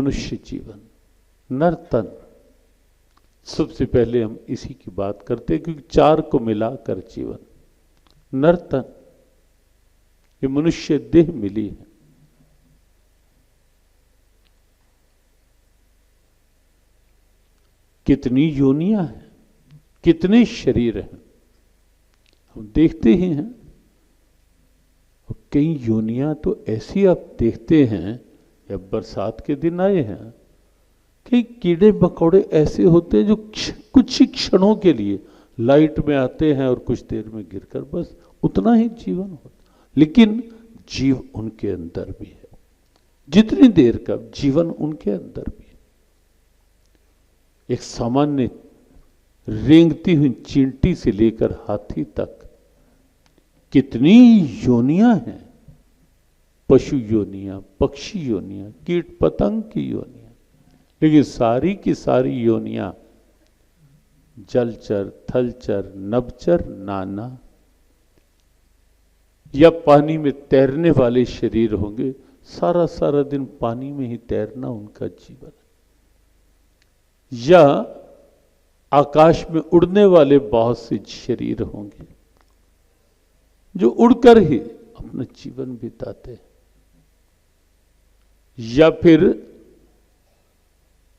मनुष्य जीवन, नर्तन। सबसे पहले हम इसी की बात करते हैं क्योंकि चार को मिलाकर जीवन, नर्तन। ये मनुष्य देह मिली है। कितनी योनियां हैं, कितने शरीर हैं, हम देखते ही हैं। और कई योनियां तो ऐसी आप देखते हैं, या बरसात के दिन आए हैं, कई कीड़े मकोड़े ऐसे होते हैं जो कुछ ही क्षणों के लिए लाइट में आते हैं और कुछ देर में गिरकर बस उतना ही जीवन होता, लेकिन जीव उनके अंदर भी है। जितनी देर का जीवन उनके अंदर भी है। एक सामान्य रेंगती हुई चींटी से लेकर हाथी तक कितनी योनियां हैं, पशु योनियां, पक्षी योनियां, कीट पतंग की योनियां, लेकिन सारी की सारी योनियां जलचर, थलचर, नभचर, नाना या पानी में तैरने वाले शरीर होंगे। सारा सारा दिन पानी में ही तैरना उनका जीवन है। या आकाश में उड़ने वाले बहुत से शरीर होंगे जो उड़कर ही अपना जीवन बिताते हैं। या फिर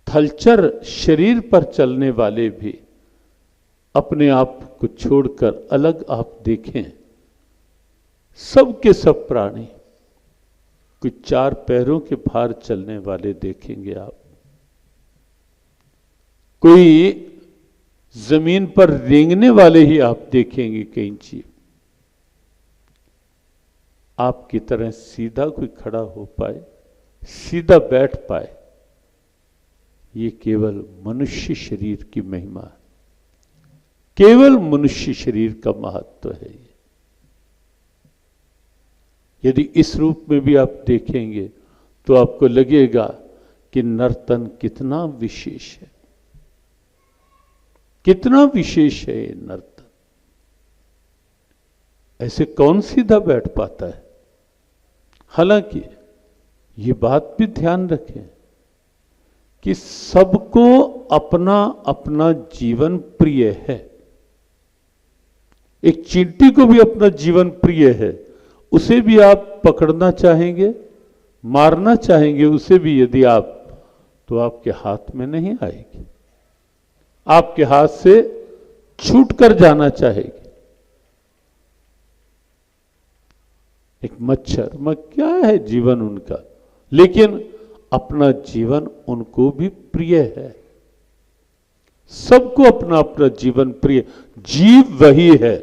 थलचर शरीर पर चलने वाले भी अपने आप को छोड़कर अलग आप देखें, सब के सब प्राणी कुछ चार पैरों के भार चलने वाले देखेंगे आप, कोई जमीन पर रेंगने वाले ही आप देखेंगे। कई जीव आपकी तरह सीधा कोई खड़ा हो पाए, सीधा बैठ पाए, ये केवल मनुष्य शरीर की महिमा है, केवल मनुष्य शरीर का महत्व है। यदि इस रूप में भी आप देखेंगे तो आपको लगेगा कि नर्तन कितना विशेष है, कितना विशेष है ये नर्तन। ऐसे कौन सीधा बैठ पाता है? हालांकि ये बात भी ध्यान रखें कि सबको अपना अपना जीवन प्रिय है। एक चींटी को भी अपना जीवन प्रिय है, उसे भी आप पकड़ना चाहेंगे, मारना चाहेंगे उसे भी यदि आप, तो आपके हाथ में नहीं आएगी, आपके हाथ से छूट कर जाना चाहेगी। एक मच्छर में क्या है जीवन उनका, लेकिन अपना जीवन उनको भी प्रिय है। सबको अपना अपना जीवन प्रिय। जीव वही है,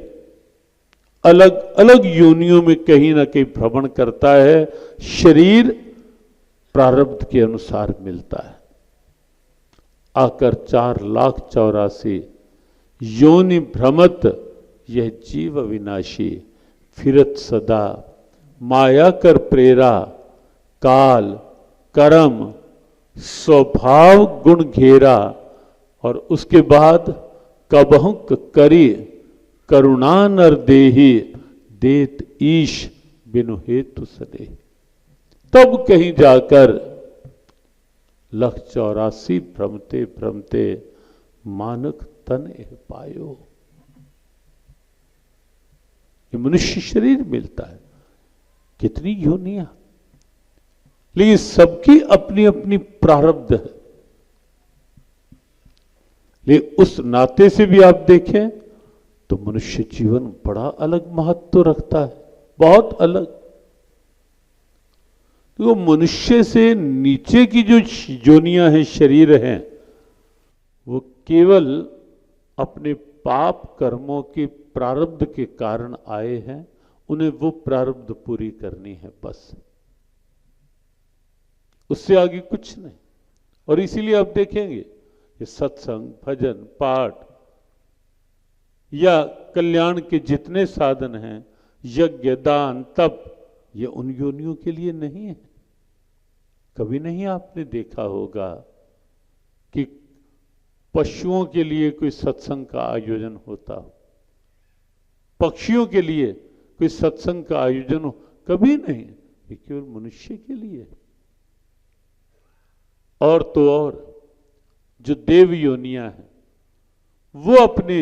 अलग अलग योनियों में कहीं ना कहीं भ्रमण करता है, शरीर प्रारब्ध के अनुसार मिलता है। आकर 4,84,000 योनि भ्रमत यह जीव अविनाशी, फिरत सदा माया कर प्रेरा, काल कर्म स्वभाव गुण घेरा। और उसके बाद कबहु करी करुणा नर देही, देत ईश बिनु हेतु सने। तब कहीं जाकर 1,84,000 भ्रमते भ्रमते मानक तन पायो, ये मनुष्य शरीर मिलता है। कितनी योनियां, लेकिन सबकी अपनी अपनी प्रारब्ध है। लेकिन उस नाते से भी आप देखें तो मनुष्य जीवन बड़ा अलग महत्व रखता है, बहुत अलग। तो मनुष्य से नीचे की जो योनियां हैं, शरीर हैं, वो केवल अपने पाप कर्मों के प्रारब्ध के कारण आए हैं, उन्हें वो प्रारब्ध पूरी करनी है बस, उससे आगे कुछ नहीं। और इसीलिए आप देखेंगे ये सत्संग, भजन, पाठ या कल्याण के जितने साधन हैं, यज्ञ, दान, तप, ये उन योनियों के लिए नहीं है। कभी नहीं आपने देखा होगा कि पशुओं के लिए कोई सत्संग का आयोजन होता हो, पक्षियों के लिए कोई सत्संग का आयोजन हो, कभी नहीं। ये केवल मनुष्य के लिए। और तो और जो देव योनियां हैं वो अपने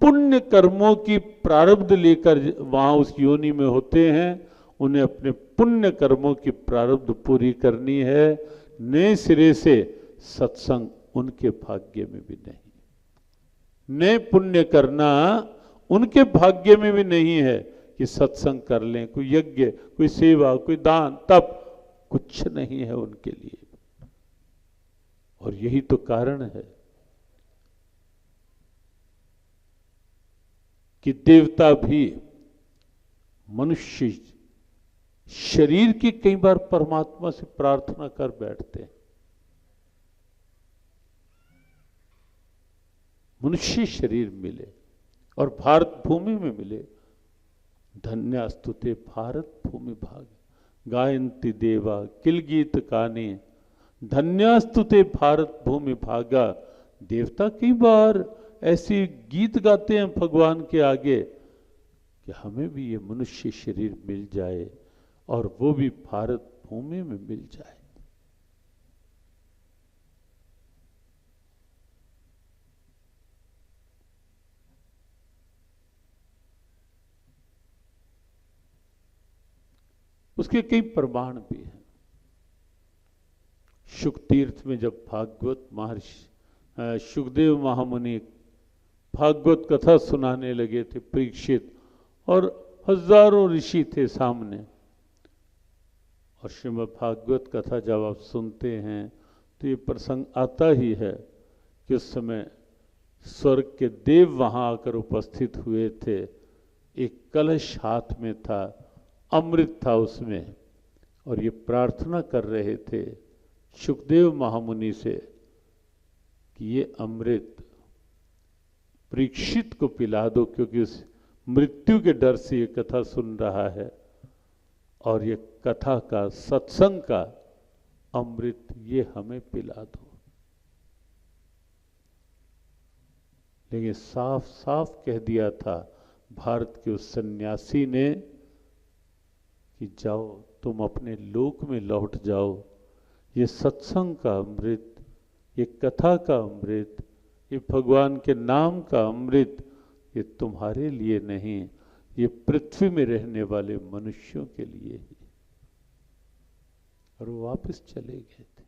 पुण्य कर्मों की प्रारब्ध लेकर वहां उस योनि में होते हैं। उन्हें अपने पुण्य कर्मों की प्रारब्ध पूरी करनी है। नए सिरे से सत्संग उनके भाग्य में भी नहीं, नए पुण्य करना उनके भाग्य में भी नहीं है कि सत्संग कर लें, कोई यज्ञ, कोई सेवा, कोई दान, तप, कुछ नहीं है उनके लिए। और यही तो कारण है कि देवता भी मनुष्य शरीर की कई बार परमात्मा से प्रार्थना कर बैठते हैं। मनुष्य शरीर मिले और भारत भूमि में मिले। धन्यास्तुते भारत भूमि भाग गायंती देवा किल गीत काने, धन्यास्तुते भारत भूमि भागा। देवता कई बार ऐसे गीत गाते हैं भगवान के आगे कि हमें भी ये मनुष्य शरीर मिल जाए और वो भी भारत भूमि में मिल जाए। उसके कई प्रमाण भी हैं। शुक तीर्थ में जब भागवत महर्षि शुकदेव महामुनि भागवत कथा सुनाने लगे थे परीक्षित, और हजारों ऋषि थे सामने, और श्रीमद् भागवत कथा जब आप सुनते हैं तो ये प्रसंग आता ही है कि उस समय स्वर्ग के देव वहां आकर उपस्थित हुए थे। एक कलश हाथ में था, अमृत था उसमें, और ये प्रार्थना कर रहे थे शुकदेव महामुनि से कि ये अमृत परीक्षित को पिला दो, क्योंकि उस मृत्यु के डर से ये कथा सुन रहा है, और ये कथा का, सत्संग का अमृत ये हमें पिला दो। लेकिन साफ साफ कह दिया था भारत के उस सन्यासी ने कि जाओ तुम अपने लोक में लौट जाओ। ये सत्संग का अमृत, ये कथा का अमृत, ये भगवान के नाम का अमृत, ये तुम्हारे लिए नहीं, ये पृथ्वी में रहने वाले मनुष्यों के लिए ही। और वो वापस चले गए थे।